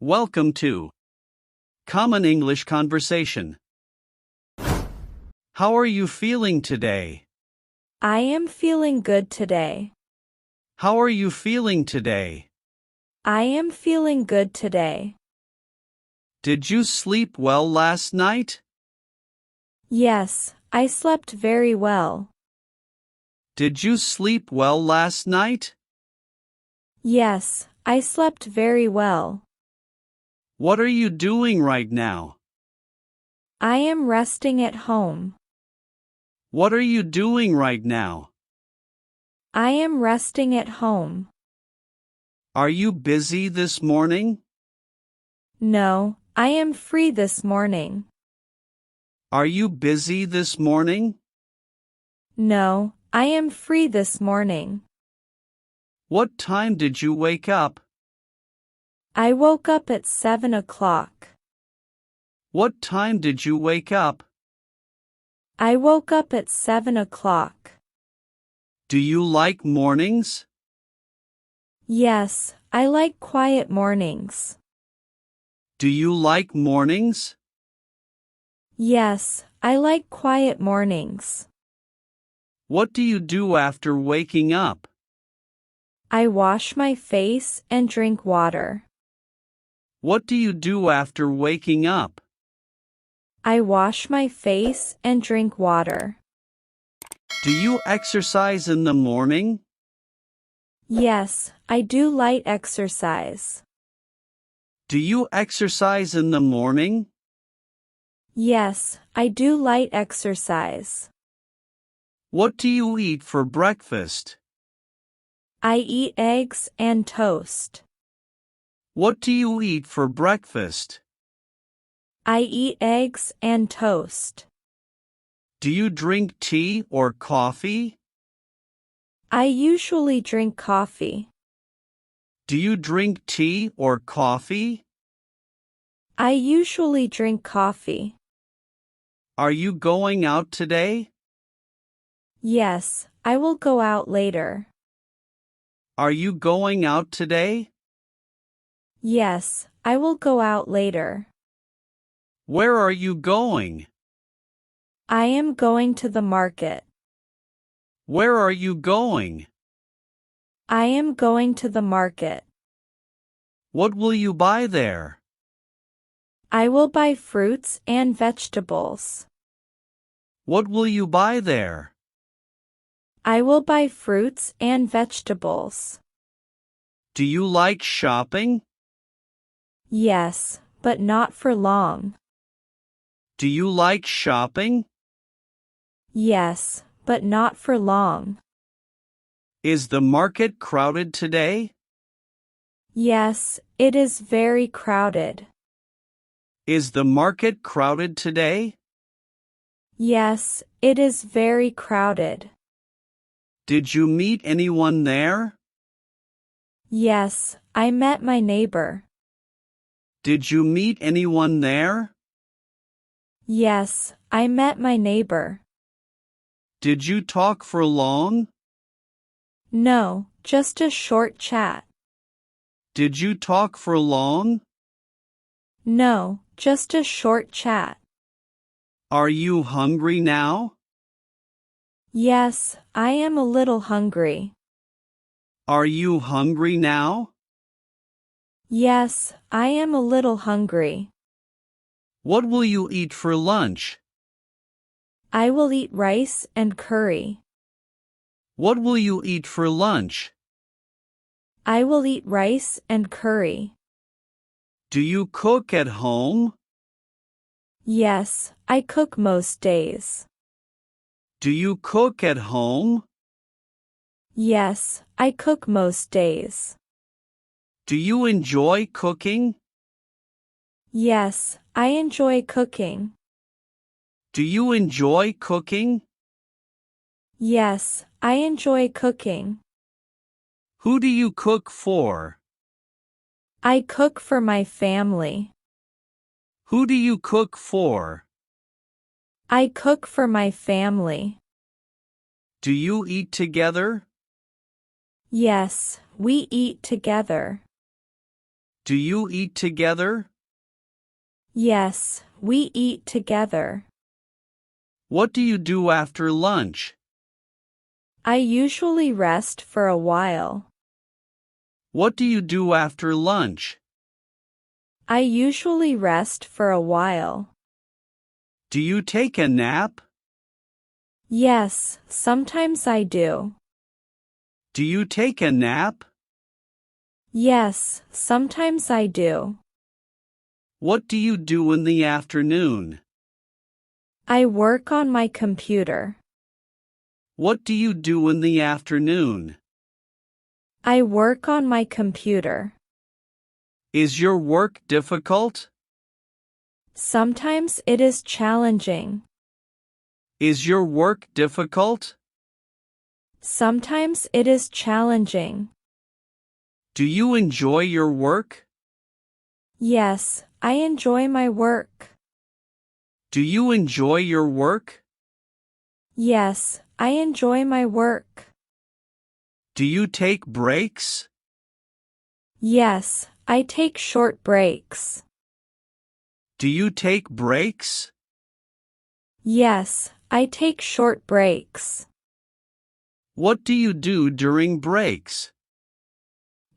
Welcome to Common English Conversation. How are you feeling today? I am feeling good today. How are you feeling today? I am feeling good today. Did you sleep well last night? Yes, I slept very well. Did you sleep well last night? Yes, I slept very well. What are you doing right now? I am resting at home. What are you doing right now? I am resting at home. Are you busy this morning? No, I am free this morning. Are you busy this morning? No, I am free this morning. What time did you wake up? I woke up at 7 o'clock. What time did you wake up? I woke up at 7 o'clock. Do you like mornings? Yes, I like quiet mornings. Do you like mornings? Yes, I like quiet mornings. What do you do after waking up? I wash my face and drink water. What do you do after waking up? I wash my face and drink water. Do you exercise in the morning? Yes, I do light exercise. Do you exercise in the morning? Yes, I do light exercise. What do you eat for breakfast? I eat eggs and toast. What do you eat for breakfast? I eat eggs and toast. Do you drink tea or coffee? I usually drink coffee. Do you drink tea or coffee? I usually drink coffee. Are you going out today? Yes, I will go out later. Are you going out today? Yes, I will go out later. Where are you going? I am going to the market. Where are you going? I am going to the market. What will you buy there? I will buy fruits and vegetables. What will you buy there? I will buy fruits and vegetables. Do you like shopping? Yes, but not for long. Do you like shopping? Yes, but not for long. Is the market crowded today? Yes, it is very crowded. Is the market crowded today? Yes, it is very crowded. Did you meet anyone there? Yes, I met my neighbor. Did you meet anyone there? Yes, I met my neighbor. Did you talk for long? No, just a short chat. Did you talk for long? No, just a short chat. Are you hungry now? Yes, I am a little hungry. Are you hungry now? Yes, I am a little hungry. What will you eat for lunch? I will eat rice and curry. What will you eat for lunch? I will eat rice and curry. Do you cook at home? Yes, I cook most days. Do you cook at home? Yes, I cook most days. Do you enjoy cooking? Yes, I enjoy cooking. Do you enjoy cooking? Yes, I enjoy cooking. Who do you cook for? I cook for my family. Who do you cook for? I cook for my family. Do you eat together? Yes, we eat together. Do you eat together? Yes, we eat together. What do you do after lunch? I usually rest for a while. What do you do after lunch? I usually rest for a while. Do you take a nap? Yes, sometimes I do. Do you take a nap? Yes, sometimes I do. What do you do in the afternoon? I work on my computer. What do you do in the afternoon? I work on my computer. Is your work difficult? Sometimes it is challenging. Is your work difficult? Sometimes it is challenging. Do you enjoy your work? Yes, I enjoy my work. Do you enjoy your work? Yes, I enjoy my work. Do you take breaks? Yes, I take short breaks. Do you take breaks? Yes, I take short breaks. What do you do during breaks?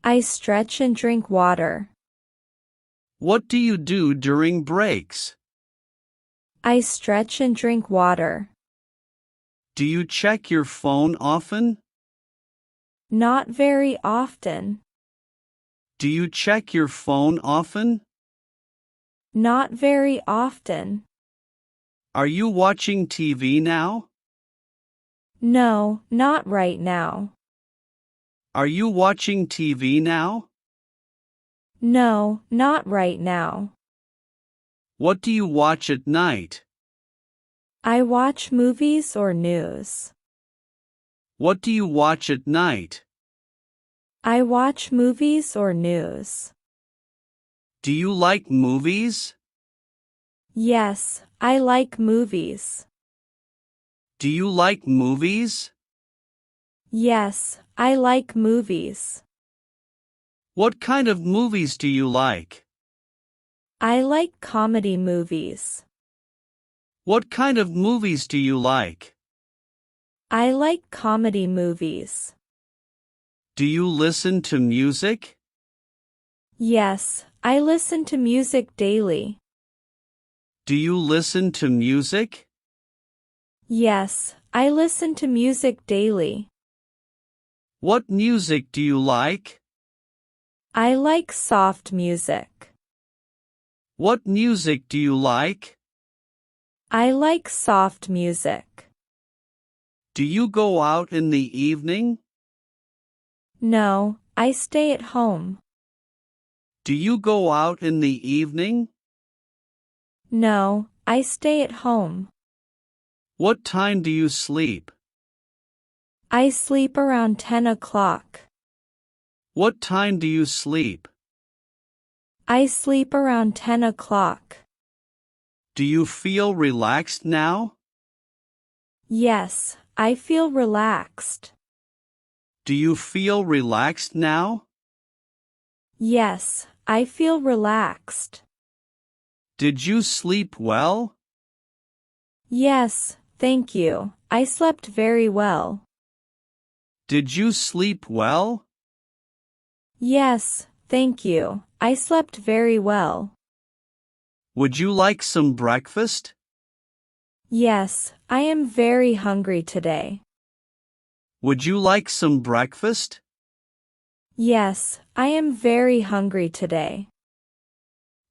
I stretch and drink water. What do you do during breaks? I stretch and drink water. Do you check your phone often? Not very often. Do you check your phone often? Not very often. Are you watching TV now? No, not right now. Are you watching TV now? No, not right now. What do you watch at night? I watch movies or news. What do you watch at night? I watch movies or news. Do you like movies? Yes, I like movies. Do you like movies? Yes, I like movies. What kind of movies do you like? I like comedy movies. What kind of movies do you like? I like comedy movies. Do you listen to music? Yes, I listen to music daily. Do you listen to music? Yes, I listen to music daily. What music do you like? I like soft music. What music do you like? I like soft music. Do you go out in the evening? No, I stay at home. Do you go out in the evening? No, I stay at home. What time do you sleep? I sleep around 10 o'clock. What time do you sleep? I sleep around 10 o'clock. Do you feel relaxed now? Yes, I feel relaxed. Do you feel relaxed now? Yes, I feel relaxed. Did you sleep well? Yes, thank you. I slept very well. Did you sleep well? Yes, thank you. I slept very well. Would you like some breakfast? Yes, I am very hungry today. Would you like some breakfast? Yes, I am very hungry today.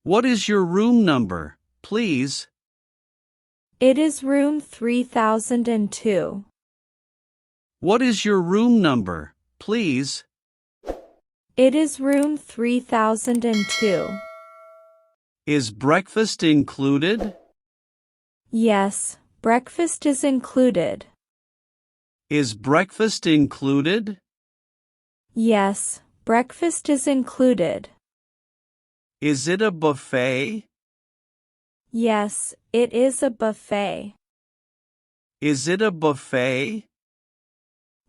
What is your room number, please? It is room 3002. What is your room number, please? It is room 3002. Is breakfast included? Yes, breakfast is included. Is breakfast included? Yes, breakfast is included. Is it a buffet? Yes, it is a buffet. Is it a buffet?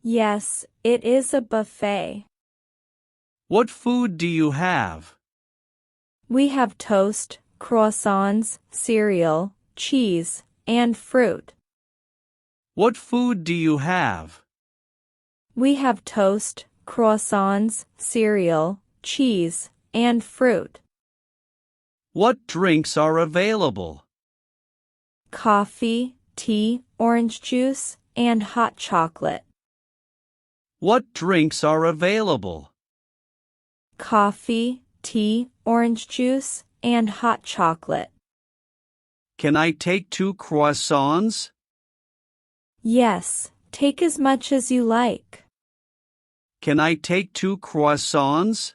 Yes, it is a buffet. What food do you have? We have toast, croissants, cereal, cheese, and fruit. What food do you have? We have toast, croissants, cereal, cheese, and fruit. What drinks are available? Coffee, tea, orange juice, and hot chocolate. What drinks are available? Coffee, tea, orange juice, and hot chocolate. Can I take 2 croissants? Yes, take as much as you like. Can I take 2 croissants?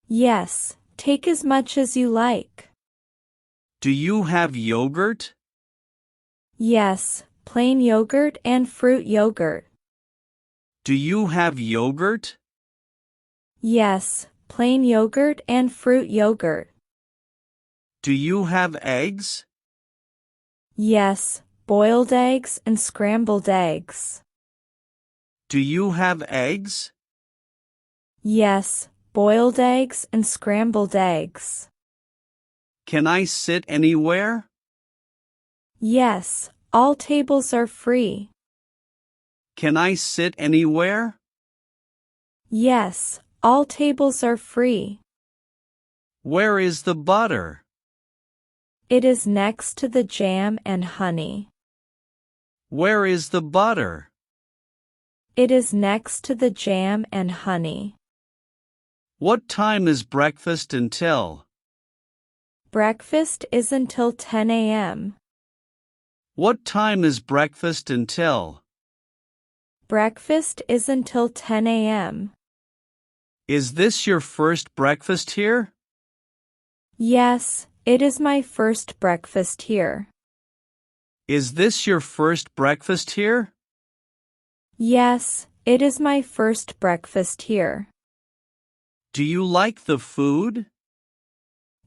Yes, take as much as you like. Do you have yogurt? Yes, plain yogurt and fruit yogurt. Do you have yogurt? Yes, plain yogurt and fruit yogurt. Do you have eggs? Yes, boiled eggs and scrambled eggs. Do you have eggs? Yes, boiled eggs and scrambled eggs. Can I sit anywhere? Yes, all tables are free. Can I sit anywhere? Yes, all tables are free. Where is the butter? It is next to the jam and honey. Where is the butter? It is next to the jam and honey. What time is breakfast until? Breakfast is until 10 a.m. What time is breakfast until? Breakfast is until 10 a.m. Is this your first breakfast here? Yes, it is my first breakfast here. Is this your first breakfast here? Yes, it is my first breakfast here. Do you like the food?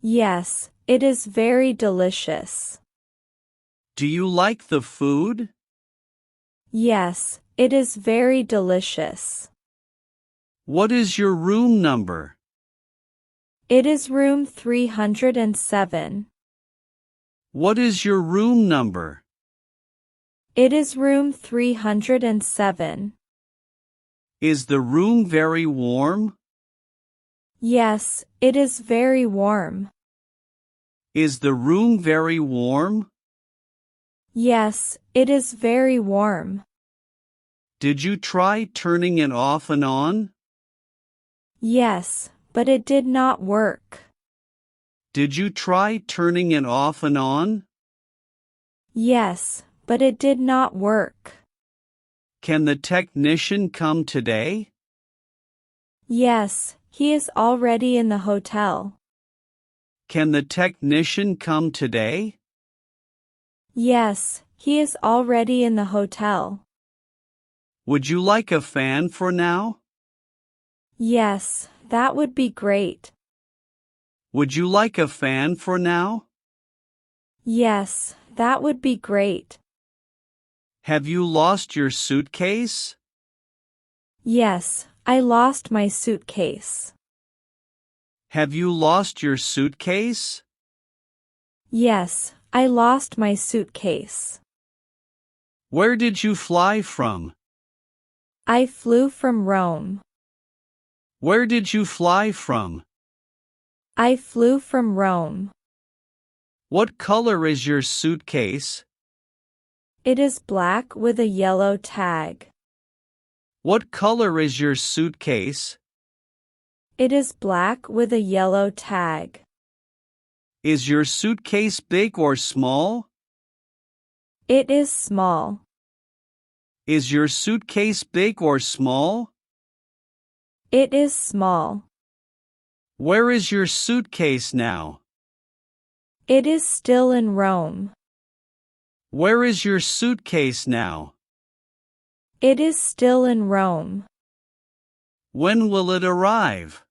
Yes, it is very delicious. Do you like the food? Yes, it is very delicious. What is your room number? It is room 307. What is your room number? It is room 307. Is the room very warm? Yes, it is very warm. Is the room very warm? Yes, it is very warm. Did you try turning it off and on? Yes, but it did not work. Did you try turning it off and on? Yes, but it did not work. Can the technician come today? Yes, he is already in the hotel. Can the technician come today? Yes, he is already in the hotel. Would you like a fan for now? Yes, that would be great. Would you like a fan for now? Yes, that would be great. Have you lost your suitcase? Yes, I lost my suitcase. Have you lost your suitcase? Yes, I lost my suitcase. Where did you fly from? I flew from Rome. Where did you fly from? I flew from Rome. What color is your suitcase? It is black with a yellow tag. What color is your suitcase? It is black with a yellow tag. Is your suitcase big or small? It is small. Is your suitcase big or small? It is small. Where is your suitcase now? It is still in Rome. Where is your suitcase now? It is still in Rome. When will it arrive?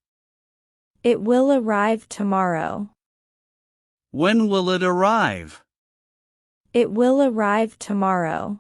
It will arrive tomorrow. When will it arrive? It will arrive tomorrow.